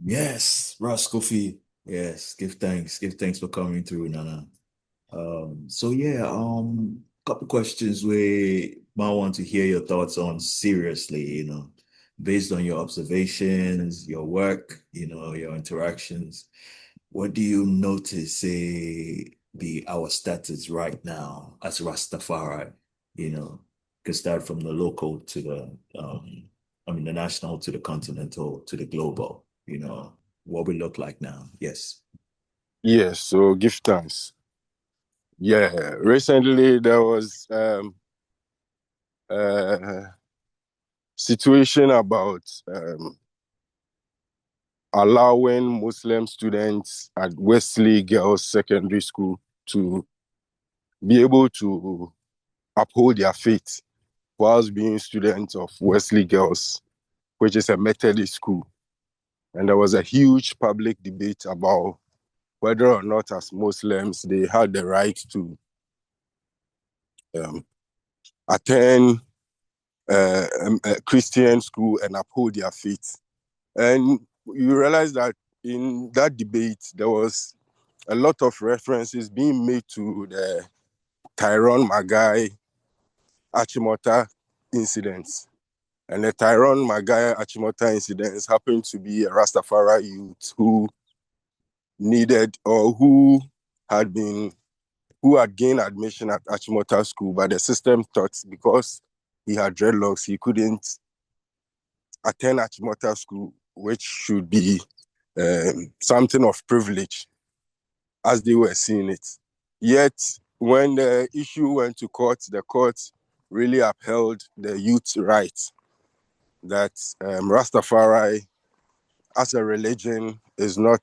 Yes, Ross Kofi. Yes, give thanks. Give thanks for coming through, Nana. So yeah, couple questions we might want to hear your thoughts on seriously, based on your observations, your work, your interactions. What do you notice, say, be our status right now as Rastafari? You know, could start from the local to the national to the continental to the global, what we look like now. Yes. Yes, so give thanks. Yeah, recently there was a situation about allowing Muslim students at Wesley Girls Secondary School to be able to uphold their faith whilst being students of Wesley Girls, which is a Methodist school. And there was a huge public debate about whether or not, as Muslims, they had the right to um, attend a Christian school and uphold their faith. And you realize that in that debate, there was a lot of references being made to the Tyrone Magai Achimota incidents. And the Tyrone Magai Achimota incidents happened to be a Rastafari youth who needed or who had gained admission at Achimota School, but the system thought because he had dreadlocks, he couldn't attend Achimota School, which should be something of privilege as they were seeing it. Yet, when the issue went to court, the court really upheld the youth's right that Rastafari as a religion is not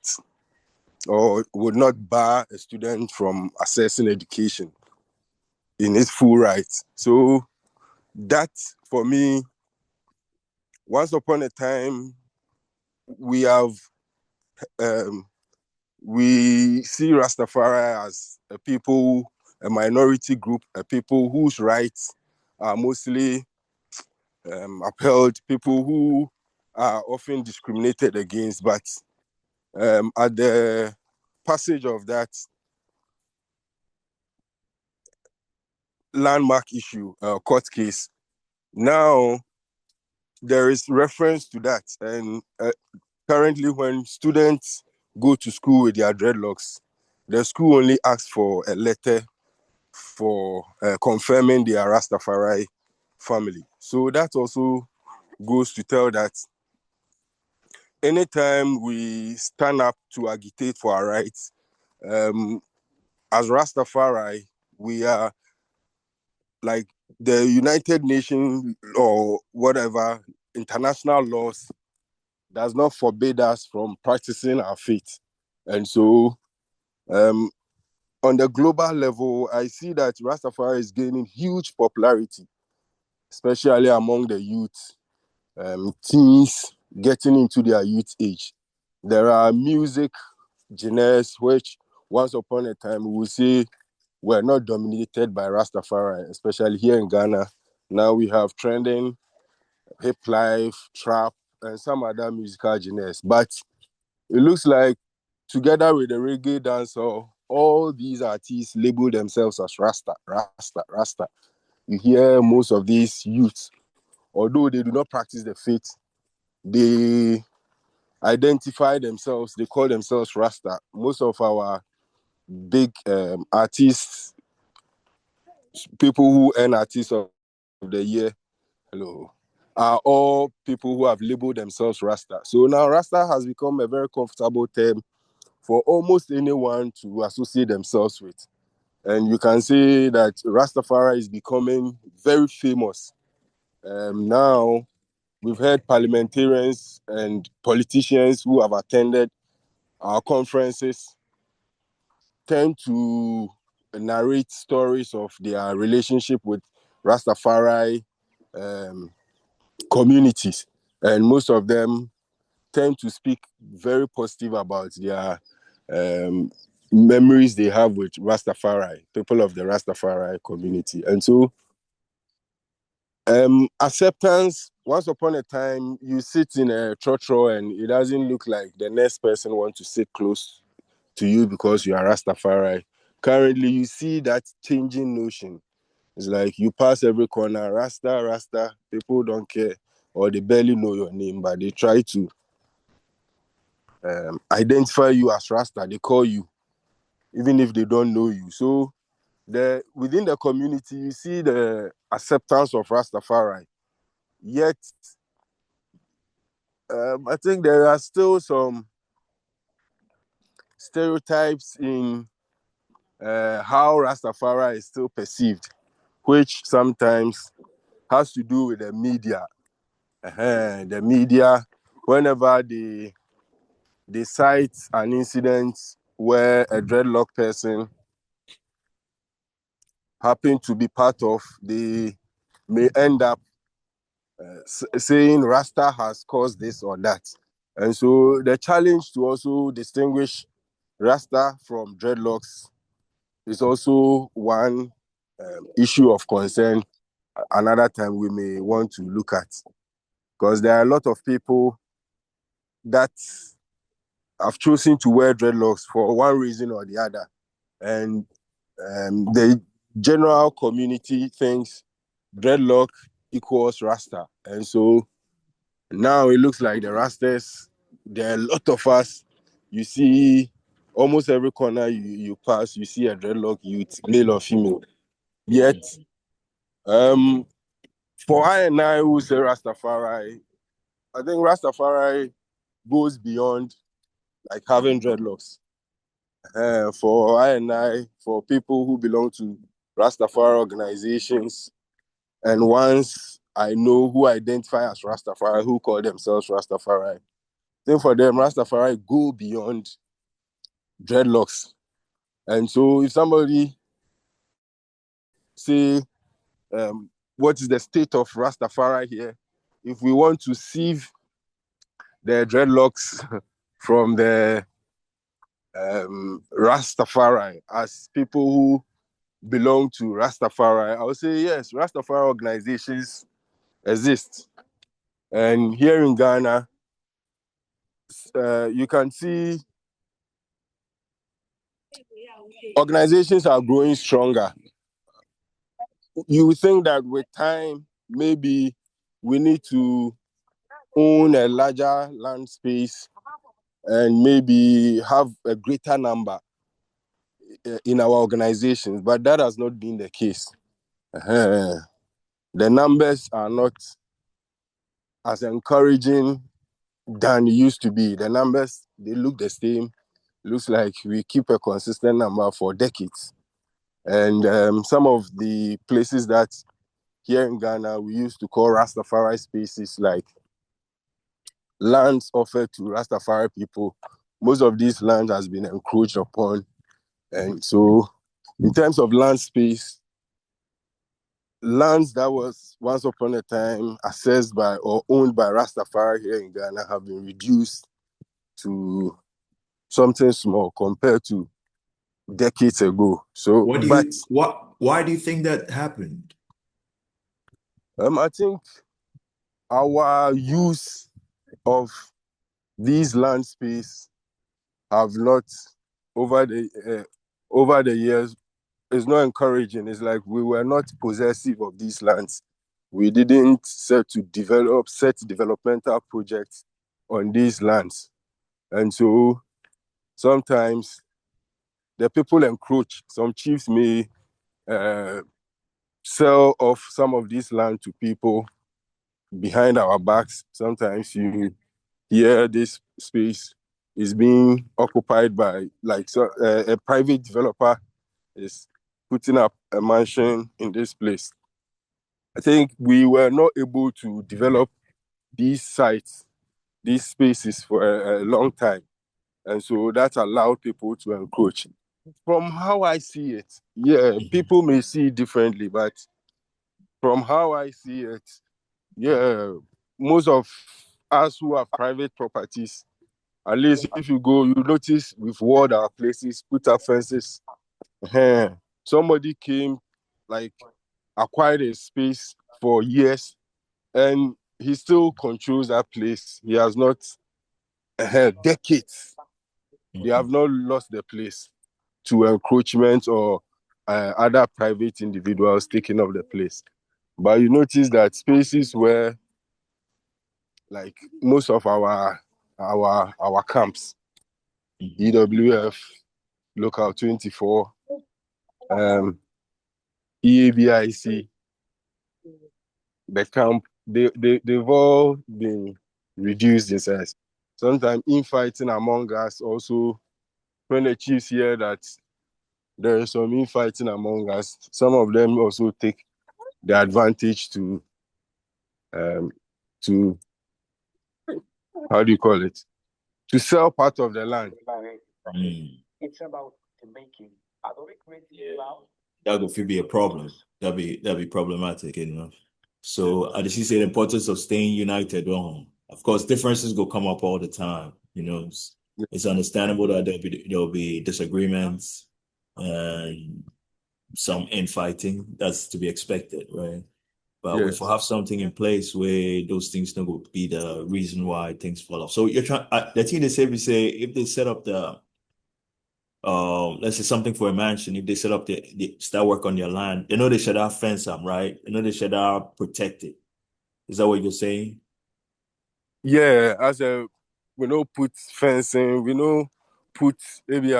or would not bar a student from accessing education in its full rights. So that, for me, once upon a time, we have we see Rastafari as a minority group, a people whose rights are mostly upheld, people who are often discriminated against. But at the passage of that landmark issue, court case, now there is reference to that. And currently, when students go to school with their dreadlocks, the school only asks for a letter for confirming their Rastafari family. So that also goes to tell that anytime we stand up to agitate for our rights, um, as Rastafari, we are like the United Nations or whatever international laws does not forbid us from practicing our faith. And so um, on the global level, I see that Rastafari is gaining huge popularity, especially among the youth, teens getting into their youth age. There are music genres which once upon a time we would say were not dominated by Rastafari, especially here in Ghana. Now we have trending hip life, trap, and some other musical genres. But it looks like together with the reggae dancer, all these artists label themselves as Rasta, Rasta, Rasta. You hear most of these youths, although they do not practice the faith, they identify themselves, they call themselves Rasta. Most of our big artists, people who earn Artist of the Year, hello, are all people who have labeled themselves Rasta. So now Rasta has become a very comfortable term for almost anyone to associate themselves with. And you can say that Rastafari is becoming very famous. Now, we've had parliamentarians and politicians who have attended our conferences tend to narrate stories of their relationship with Rastafari um, communities. And most of them tend to speak very positive about their um, memories they have with Rastafari, people of the Rastafari community. And so Acceptance. Once upon a time, you sit in a trotro and it doesn't look like the next person wants to sit close to you because you are Rastafari. Currently, you see that changing notion. It's like you pass every corner, Rasta, Rasta. People don't care or they barely know your name, but they try to identify you as Rasta. They call you, even if they don't know you. So within the community, you see the acceptance of Rastafari. Yet, I think there are still some stereotypes in how Rastafari is still perceived, which sometimes has to do with the media. The media, whenever they cite an incident where a dreadlock person happened to be part of, they may end up saying Rasta has caused this or that. And so the challenge to also distinguish Rasta from dreadlocks is also one issue of concern. Another time we may want to look at, because there are a lot of people that have chosen to wear dreadlocks for one reason or the other, and the general community thinks dreadlock equals Rasta, and so now it looks like the Rastas. There are a lot of us. You see, almost every corner you pass, you see a dreadlock youth, male or female. Yet, for I who say Rastafari, I think Rastafari goes beyond like having dreadlocks. For for people who belong to Rastafari organizations, and once I know who identify as Rastafari, who call themselves Rastafari, I think for them, Rastafari go beyond dreadlocks. And so if somebody say, what is the state of Rastafari here? If we want to sieve the dreadlocks from the Rastafari as people who belong to Rastafari, I would say yes, Rastafari organizations exist. And here in Ghana, you can see organizations are growing stronger. You would think that with time, maybe we need to own a larger land space and maybe have a greater number in our organizations, but that has not been the case. The numbers are not as encouraging than it used to be. The numbers, they look the same. Looks like we keep a consistent number for decades. And some of the places that here in Ghana we used to call Rastafari spaces, like lands offered to Rastafari people, most of these lands has been encroached upon. And so in terms of land space, lands that was once upon a time assessed by or owned by Rastafari here in Ghana have been reduced to something small compared to decades ago. So, why do you think that happened? I think our use of these land space have not over the years is not encouraging. It's like we were not possessive of these lands. We didn't set developmental projects on these lands. And so sometimes the people encroach. Some chiefs may sell off some of this land to people behind our backs. Sometimes you hear this space is being occupied by a private developer is putting up a mansion in this place. I think we were not able to develop these sites, these spaces for a long time. And so that allowed people to encroach. From how I see it, yeah, people may see it differently, but from how I see it, yeah, most of us who have private properties, at least if you go, you notice we've walled our places, put up fences. Somebody came, like, acquired a space for years, and he still controls that place. He has not decades. They have not lost the place to encroachment or other private individuals taking up the place. But you notice that spaces where, like most of our camps, EWF, Local 24, EABIC, the camp, they've all been reduced in size. Sometimes infighting among us also, when the chiefs hear that there is some infighting among us, some of them also take the advantage to how do you call it? To sell part of the land. It's about making. Yeah. That could be a problem. That'd be problematic, you know. So I just say the importance of staying united. Of course, differences will come up all the time. You know, it's understandable that there'll be disagreements and some infighting. That's to be expected, right? But Yes. if we have something in place where those things don't will be the reason why things fall off. So you're trying. The thing they say, we say if they set up the let's say something for a mansion, if they set up the start work on your land, they know they should have fence them, right? They know they should have protected. Is that what you're saying? Yeah, we know put fencing, we know put maybe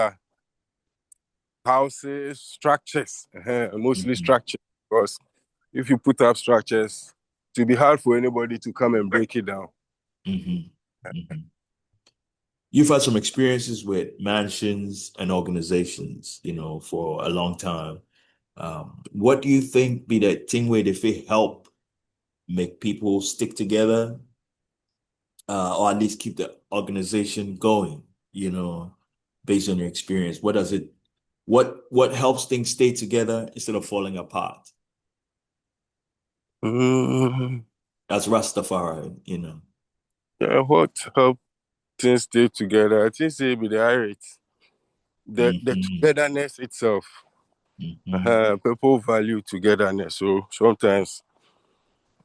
houses, structures, mostly structures. Because if you put up structures, it'll be hard for anybody to come and break it down. You've had some experiences with mansions and organizations, you know, for a long time. What do you think be the thing where they help make people stick together, or at least keep the organization going, you know, based on your experience? What helps things stay together instead of falling apart? That's Rastafari, you know. Yeah, what help things stay together? I think say be the irate. The togetherness itself. People value togetherness. So sometimes,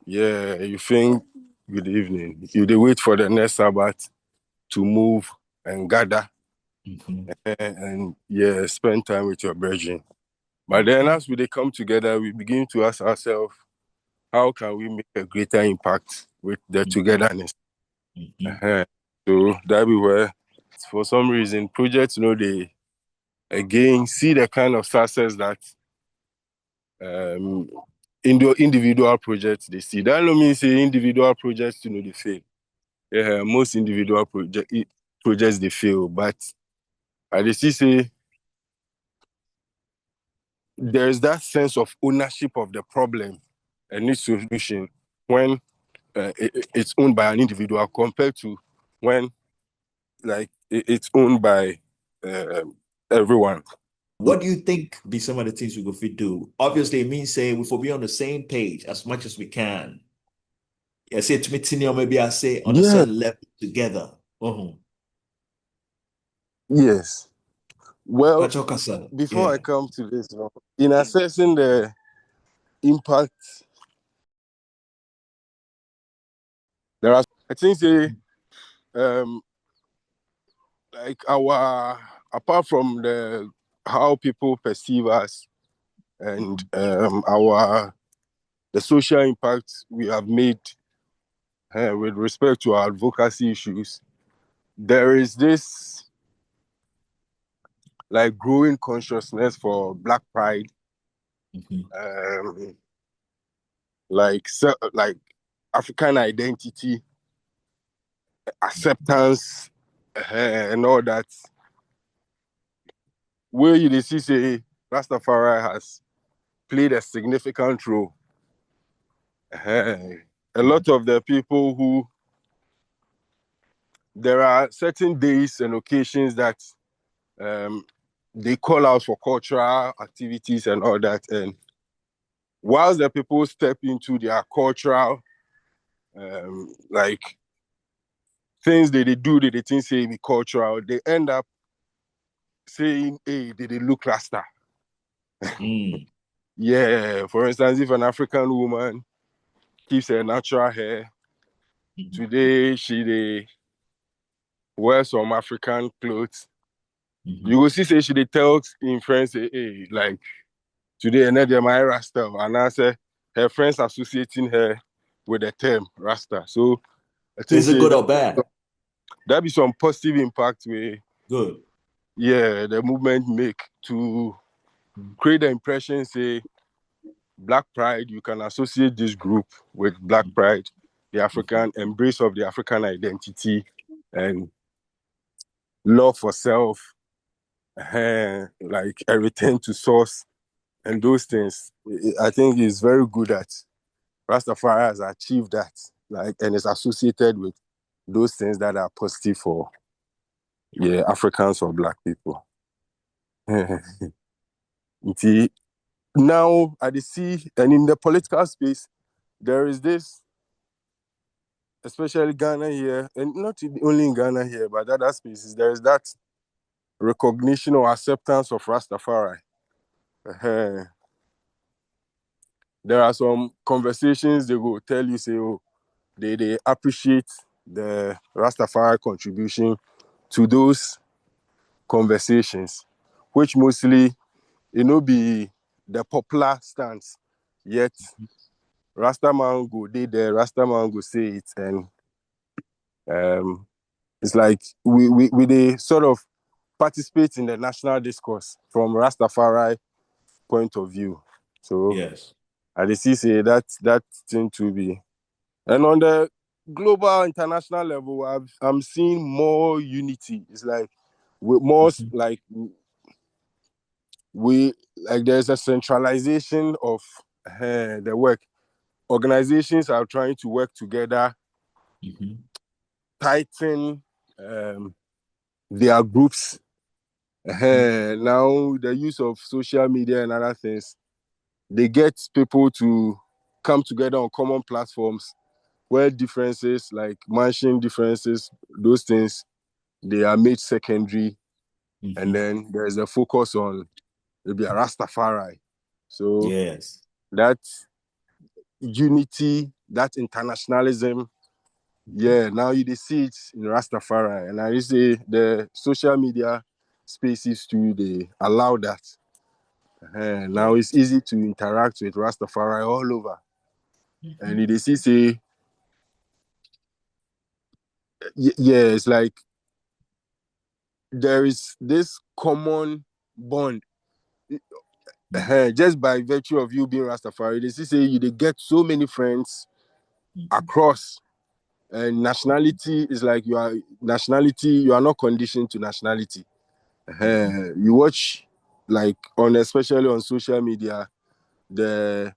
yeah, you think good evening. You they wait for the next Sabbath to move and gather and yeah, spend time with your brethren. But then as we they come together, we begin to ask ourselves, how can we make a greater impact with the togetherness? So that be where, for some reason, projects, you know, they again see the kind of success that in the individual projects they see. That don't mean say individual projects, you know, they fail. Yeah, most individual projects they fail, but I they see say there's that sense of ownership of the problem and its solution when it's owned by an individual compared to when like it's owned by everyone. What do you think be some of the things we go fit do? Obviously, it means say we will be on the same page as much as we can. I say to me, or maybe I say on a Yeah. certain level together. Yes. Well, before I Yeah. come to this, you know, in assessing the impact, there are I think say like our apart from the how people perceive us and the social impact we have made with respect to our advocacy issues, there is this like growing consciousness for Black pride, like African identity, acceptance, and all that. Where you see say Rastafari has played a significant role. A lot of the people who there are certain days and occasions that they call out for cultural activities and all that. And whilst the people step into their cultural, like things that they do that they think say be cultural, they end up saying, hey, did they look Rasta? Yeah, for instance, if an African woman keeps her natural hair. Mhm. Today, she dey wear some African clothes. You Mhm. will see, say she dey tell in friends, say, hey, like, today, and then my Rasta. And I say, her friends associating her with the term Rasta. So, I think, Is it say, good or bad? that be some positive impact where, Good. yeah, the movement make to create the impression, say, Black Pride, you can associate this group with Black Pride, the Mhm. African embrace of the African identity and love for self, like a return to source and those things. I think it's very good that Rastafari has achieved that, like, and is associated with those things that are positive for Africans or Black people. Now, I see, and in the political space, there is this, especially Ghana here, and not only in Ghana here, but other spaces, there is that recognition or acceptance of Rastafari. Uh, there are some conversations they will tell you, say, oh, they appreciate the Rastafari contribution to those conversations, which mostly, be the popular stance. Yet, Rastaman go they there, Rastaman go say it, and um, it's like we they sort of participate in the national discourse from Rastafari point of view. So Yes. I dey see say that thing to be. And on the global international level, I'm seeing more unity. It's like we more Mhm. like we like there's a centralization of the work. Organizations are trying to work together, Mhm. tighten their groups. Mhm. Now the use of social media and other things, they get people to come together on common platforms where differences like mansion differences, those things, they are made secondary, and Mhm. then there's a focus on maybe a Rastafari. So Yes. that unity, that internationalism, Mhm. yeah, now you see it in Rastafari. And I say the social media spaces too, they allow that. Now it's Yes. easy to interact with Rastafari all over. Mhm. And they see say, yeah, it's like there is this common bond. Just by virtue of you being Rastafari, they see say you they get so many friends Mhm. across. And nationality is like you are not conditioned to nationality. Mhm. You watch like on especially on social media, the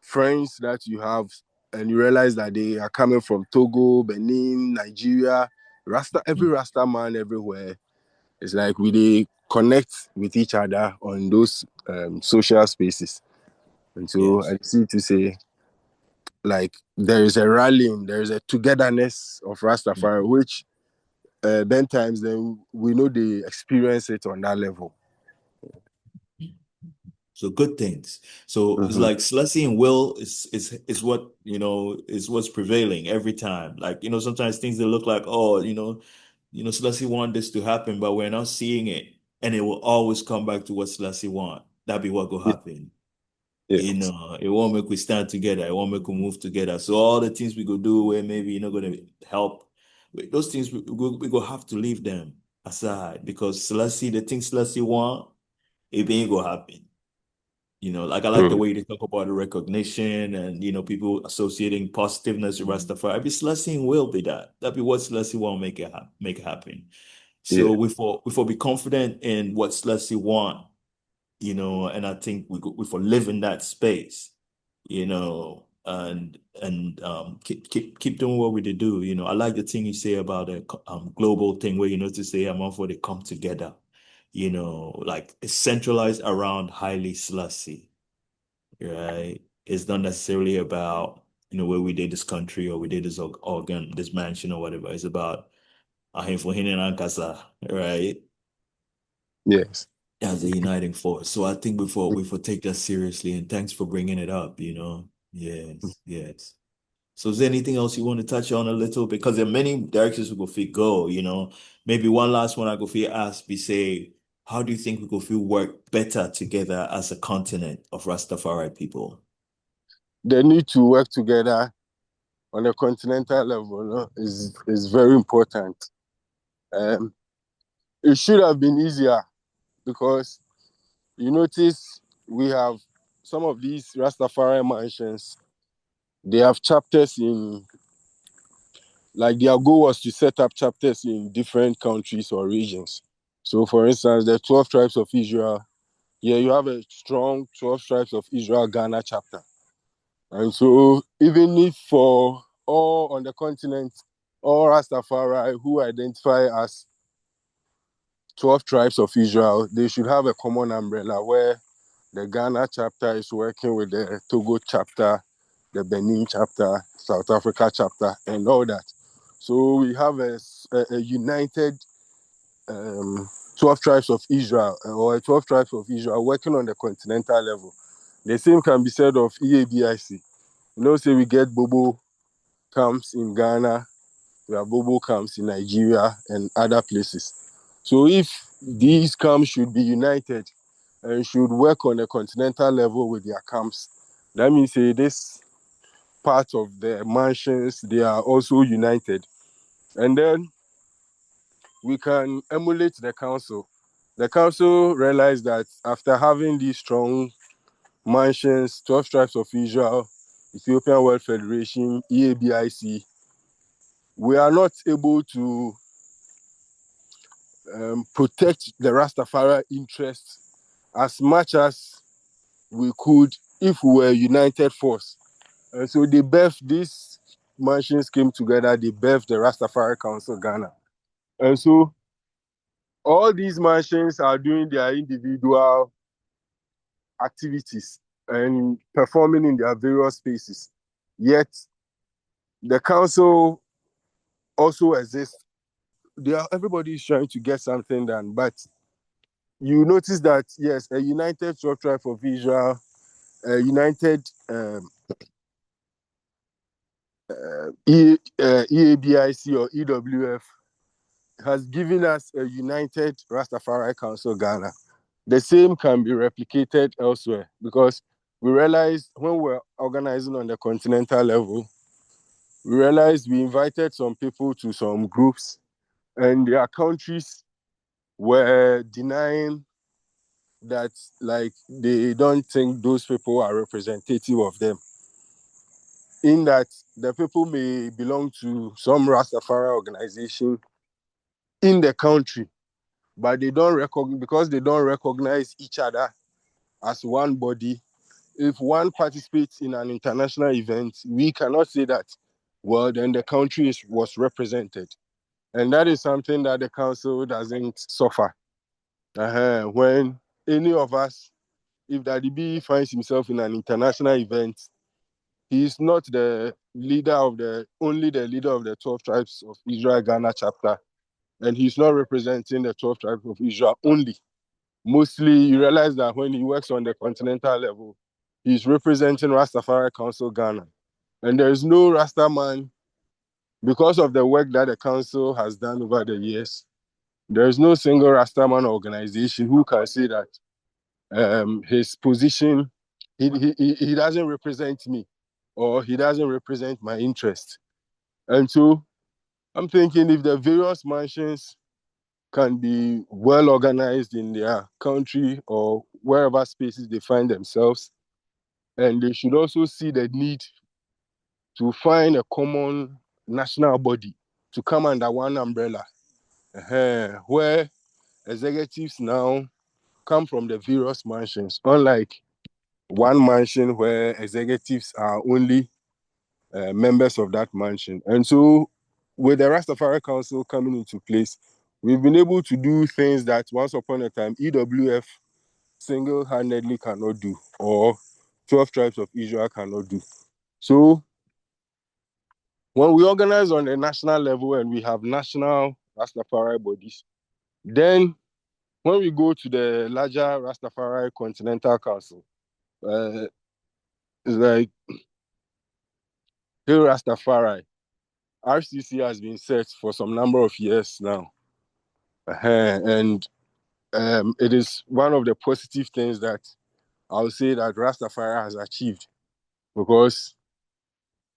friends that you have, and you realize that they are coming from Togo, Benin, Nigeria, every Mhm. Rasta man everywhere. It's like we they connect with each other on those social spaces. And so Yes. I see to say like there is a rallying, there is a togetherness of Rastafari, Mhm. which then times then we know they experience it on that level. So good things. So it's Mm-hmm. like Selassie and will is what is what's prevailing every time. Like sometimes things that look like Selassie want this to happen, but we're not seeing it, and it will always come back to what Selassie want. That be what will Yeah. happen. Yes. It won't make we stand together. It won't make we move together. So all the things we could do where maybe you're not going to help, those things we go have to leave them aside because Selassie, the things Selassie want, it ain't gonna happen. Like I like the Mm. way they talk about the recognition and people associating positiveness with Rastafari. I be Selassie will be that. That be what Selassie want make it happen. Yeah. So we for be confident in what Selassie want, and I think we for live in that space, and keep doing what we do. I like the thing you say about a global thing where to say I'm all for they come together. Like it's centralized around Haile Selassie, right? It's not necessarily about where we did this country or we did this organ, this mansion or whatever. It's about Ahimfuhin and Ankasa, right? Yes. As a uniting force. So I think we for take that seriously, and thanks for bringing it up. Yes, yes. So is there anything else you want to touch on a little? Because there are many directions we go fit go, Maybe one last one I go fit ask be say, how do you think we go fit work better together as a continent of Rastafari people? They need to work together on a continental level, is very important. It should have been easier because you notice we have some of these Rastafari mansions, they have chapters in, like their goal was to set up chapters in different countries or regions. So for instance, the 12 tribes of Israel, yeah, you have a strong 12 tribes of Israel Ghana chapter. And so even if for all on the continent, all Rastafari who identify as 12 tribes of Israel, they should have a common umbrella where the Ghana chapter is working with the Togo chapter, the Benin chapter, South Africa chapter, and all that. So we have a united 12 tribes of Israel, or 12 tribes of Israel working on the continental level. The same can be said of EABIC. Say we get Bobo camps in Ghana, we have Bobo camps in Nigeria and other places. So if these camps should be united and should work on a continental level with their camps, that means this part of the mansions, they are also united. And then we can emulate the council. The council realized that after having these strong mansions, 12 tribes of Israel, Ethiopian World Federation, EABIC, we are not able to protect the Rastafari interests as much as we could if we were a united force. And so they birthed, these mansions came together, they birthed the Rastafari Council Ghana. And so all these mansions are doing their individual activities and performing in their various spaces. Yet the council also exists. Everybody is trying to get something done, but you notice that yes, a united 12 tribe of Israel, a united EABIC or EWF has given us a united Rastafari Council Ghana. The same can be replicated elsewhere because we realized when we're organizing on the continental level, we realized we invited some people to some groups and their countries were denying that, like, they don't think those people are representative of them. In that the people may belong to some Rastafari organization in the country, but they don't recognize, because they don't recognize each other as one body. If one participates in an international event, we cannot say that, well, then the country was represented. And that is something that the council doesn't suffer. When any of us, if Daddy B finds himself in an international event, he is not the leader of only the leader of the 12 tribes of Israel Ghana chapter. And he's not representing the 12 tribes of Israel only. Mostly, you realize that when he works on the continental level, he's representing Rastafari Council Ghana. And there is no Rasta man, because of the work that the council has done over the years, there is no single Rastaman organization who can say that his position, he doesn't represent me or he doesn't represent my interest. And so I'm thinking if the various mansions can be well organized in their country or wherever spaces they find themselves, and they should also see the need to find a common national body to come under one umbrella, where executives now come from the various mansions, unlike one mansion where executives are only members of that mansion. And so with the Rastafari Council coming into place, we've been able to do things that once upon a time EWF single-handedly cannot do, or 12 tribes of Israel cannot do. So when we organize on the national level and we have national Rastafari bodies, then when we go to the larger Rastafari Continental Council, it's like Hey Rastafari, RCC has been set for some number of years now. And it is one of the positive things that I'll say that Rastafari has achieved, because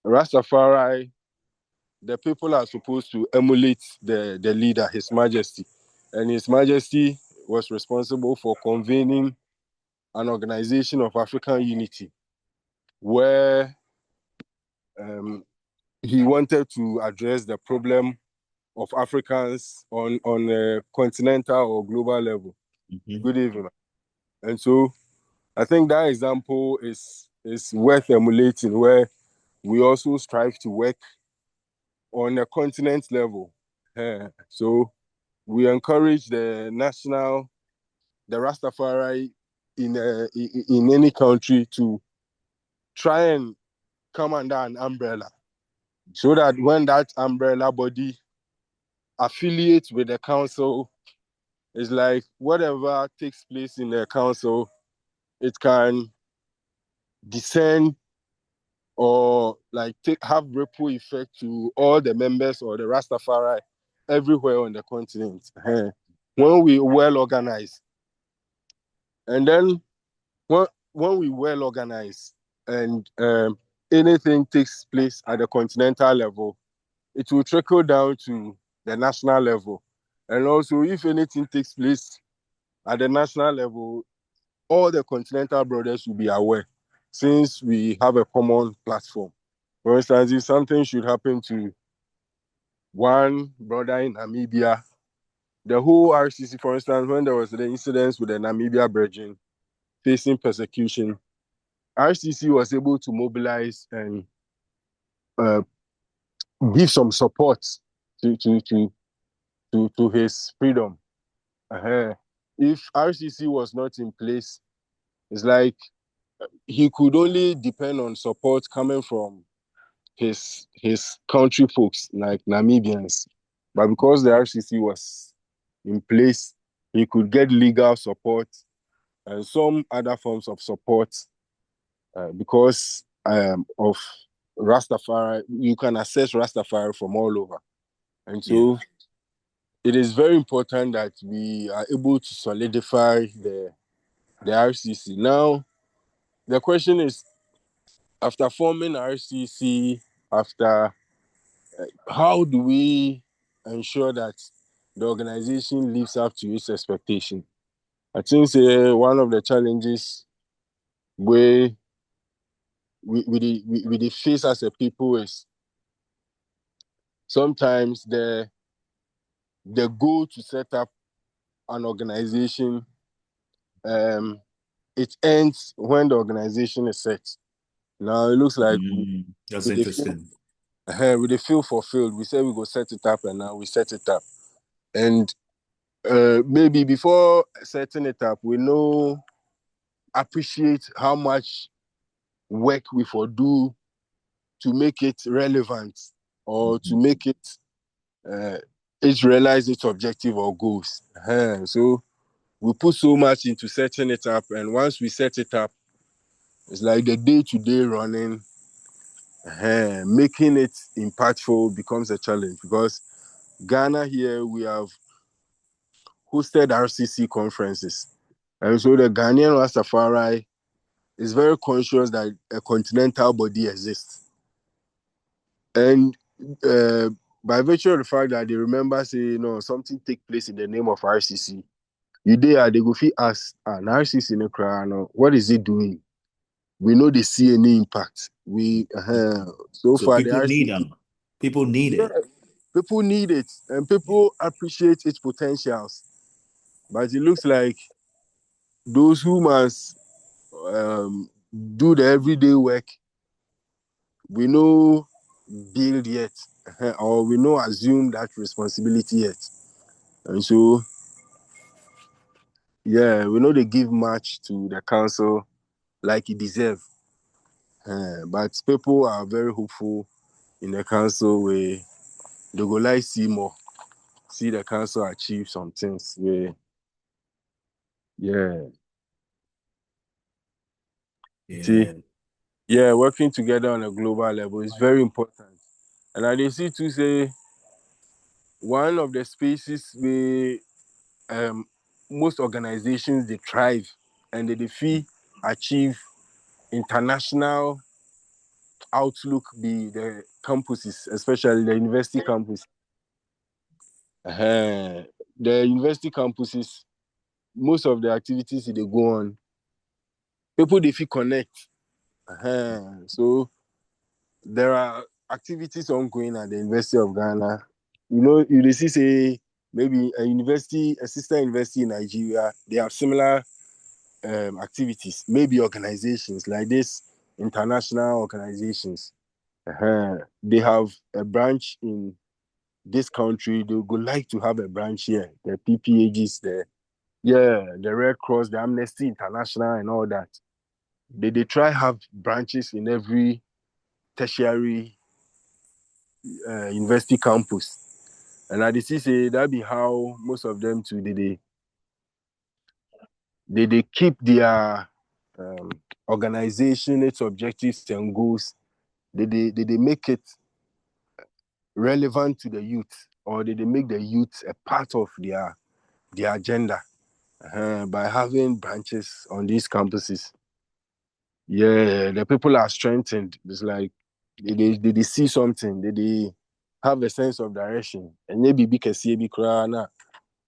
Rastafari, the people are supposed to emulate the leader, His Majesty. And His Majesty was responsible for convening an organization of African unity where he wanted to address the problem of Africans on a continental or global level. Mm-hmm. Good evening. And so I think that example is worth emulating, where we also strive to work on a continent level. So we encourage the Rastafari in any country to try and come under an umbrella, so that when that umbrella body affiliates with the council, it's like whatever takes place in the council, it can descend or like have ripple effect to all the members or the Rastafari everywhere on the continent. When we well organized, and then when we well organized, and anything takes place at the continental level, it will trickle down to the national level. And also, if anything takes place at the national level, all the continental brothers will be aware, since we have a common platform. For instance, if something should happen to one brother in Namibia, the whole RCC, for instance, when there was the incidents with the Namibia brethren facing persecution, RCC was able to mobilize and uh, give some support to his freedom. If RCC was not in place, it's like he could only depend on support coming from his country folks, like Namibians. But because the RCC was in place, he could get legal support and some other forms of support, because of Rastafari. You can access Rastafari from all over. And Yeah. so it is very important that we are able to solidify the RCC. Now, the question is, after forming RCC, after how do we ensure that the organization lives up to its expectation? I think one of the challenges we we face as a people is sometimes the goal to set up an organization, it ends when the organization is set. Now it looks like That's we feel, interesting. we feel fulfilled. We say we go set it up, and now we set it up. And maybe before setting it up, we know appreciate how much work we for do to make it relevant, or to make it realize its objective or goals. So we put so much into setting it up, and once we set it up, it's like the day-to-day running, making it impactful becomes a challenge, because Ghana here, we have hosted RCC conferences. And so the Ghanaian Rastafari is very conscious that a continental body exists. And by virtue of the fact that they remember, say, something take place in the name of RCC, they go fit ask an RCC in the what is it doing? We know they see any impact. So So far the people need RCC, them. People need yeah, it. people need it, and Yeah. people appreciate its potentials. But it looks like those who must do the everyday work, we know build yet, or we know assume that responsibility yet. And so, yeah, we know they give much to the council like it deserve. But people are very hopeful in the council where they go like see the council achieve some things. Yeah. See, Yeah. Yeah, working together on a global level is very important. And I dey see to say one of the spaces where um, most organizations they thrive and they feel achieve international outlook be the campuses, especially the university campus. The university campuses, most of the activities they go on, people they feel connect. So there are activities ongoing at the University of Ghana. You know, you see say maybe a university, a sister university in Nigeria, they have similar activities, maybe organizations like this, international organizations. They have a branch in this country. They would like to have a branch here. The PPAGs, the Red Cross, the Amnesty International, and all that. They try have branches in every tertiary university campus. And I see say that be how most of them too they keep their organization, its objectives and goals. They make it relevant to the youth, or they make the youth a part of their agenda by having branches on these campuses. Yeah, the people are strengthened. It's like they see something, they have a sense of direction. And maybe because be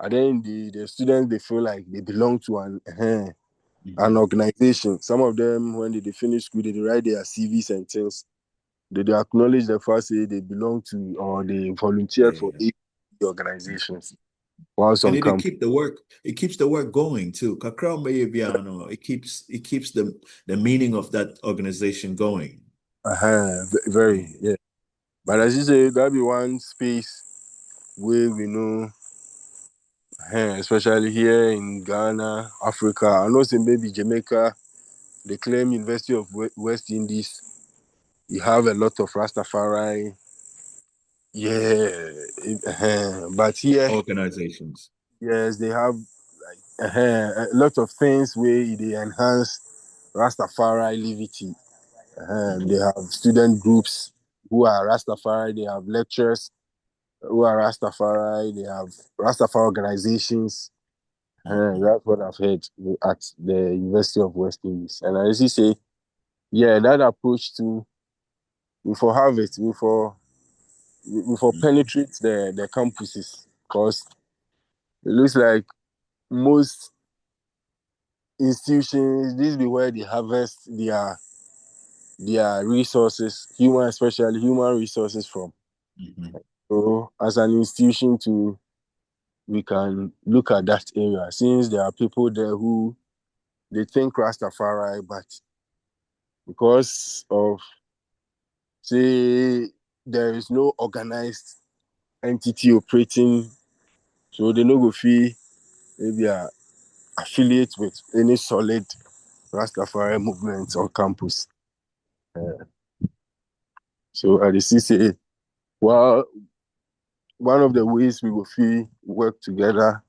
and then the students they feel like they belong to an organization. Some of them when they finish school, they write their CVs and things. They acknowledge the fact say they belong to or they volunteered for Yeah. organizations whilst And on it campus. keep the work, it keeps the work going too. Kakra Mayebiano, it keeps the meaning of that organization going. Very, Yeah. yeah. But as you say, that be one space where we know, especially here in Ghana, Africa. I know say maybe Jamaica, they claim University of West Indies. You have a lot of Rastafari. Yeah, but here, Organizations. yes, they have like a lot of things where they enhance Rastafari livity. They Mhm. have student groups who are Rastafari. They have lectures who are Rastafari. They have Rastafari organizations. Mhm. That's what I've heard at the University of West Indies. And as you say, yeah, that approach to before have it before Mhm. penetrate the campuses, because it looks like most institutions this be where they harvest their resources, human especially human resources from. Mhm. So as an institution to we can look at that area since there are people there who they think Rastafari, but because of say there is no organized entity operating, so they no go fee maybe affiliate with any solid Rastafari movement on campus. So at the CCA, well, one of the ways we will feel work together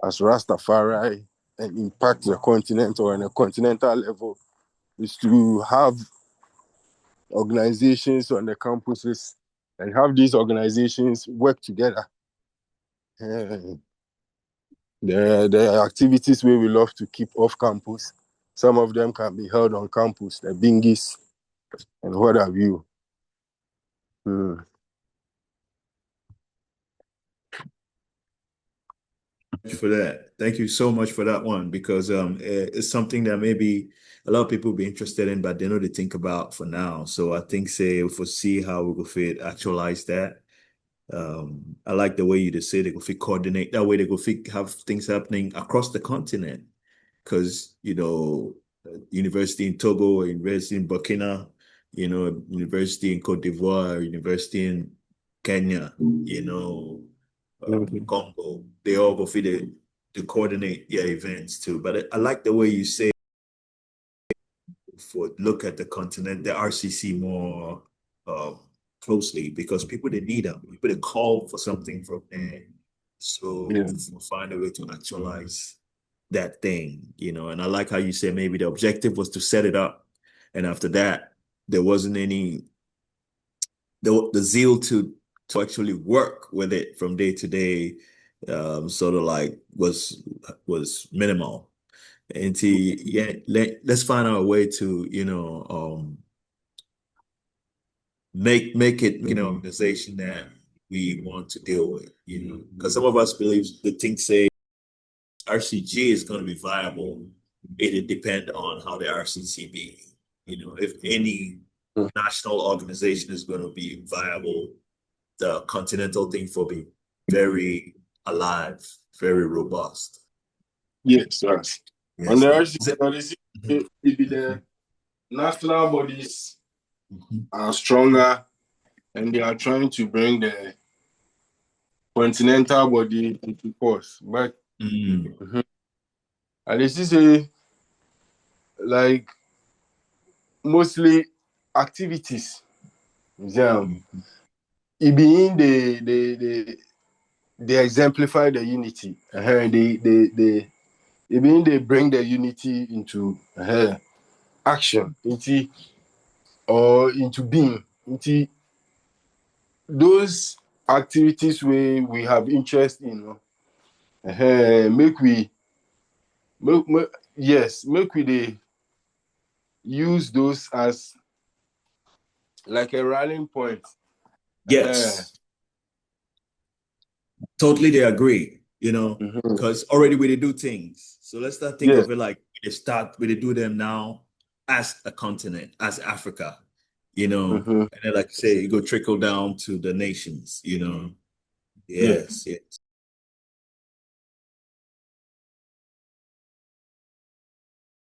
as Rastafari and impact the continent or on a continental level is to have organizations on the campuses and have these organizations work together. Uh, there are activities where we love to keep off campus. Some of them can be held on campus, the bingis and what have you. Mm. For that. Thank you so much for that one because it's something that maybe a lot of people be interested in, but they know to think about for now. So I think say if we see how we go fit actualize that. I like the way you just say they go fit coordinate that way they go fit have things happening across the continent. Because university in Togo, university in Burkina, university in Cote d'Ivoire, university in Kenya, Mhm. Congo, they all go fit to coordinate their events too. But I like the way you say for look at the continent, the RCC more um, closely because people they need them, people they call for something from there. So Yeah. we'll find a way to actualize that thing. And I like how you say maybe the objective was to set it up, And after that, there wasn't any the zeal to actually work with it from day to day, sort of like was minimal. And to yeah, let's find out a way to, make it, organization that we want to deal with, because some of us believe the thing say RCG is going to be viable. It'll depend on how the RCC be. If any national organization is going to be viable, the continental thing for be very alive, very robust. Yes, yes. On Yes, the sir. RCC, Mhm. it be the national bodies Mhm. are stronger and they are trying to bring the continental body into force. But Mm. and this is a like mostly activities. Yeah. Mhm. It being they exemplify the unity. It being they bring the unity into action, into being, into those activities where we have interest in. Make we yes, make we they use those as like a rallying point. Uh, Yes, totally they agree, mhm. because already we do things. So let's not think Yes. of it like we do them now as a continent, as Africa, Mhm. and then like you say, you go trickle down to the nations, Yes. Yes, yes.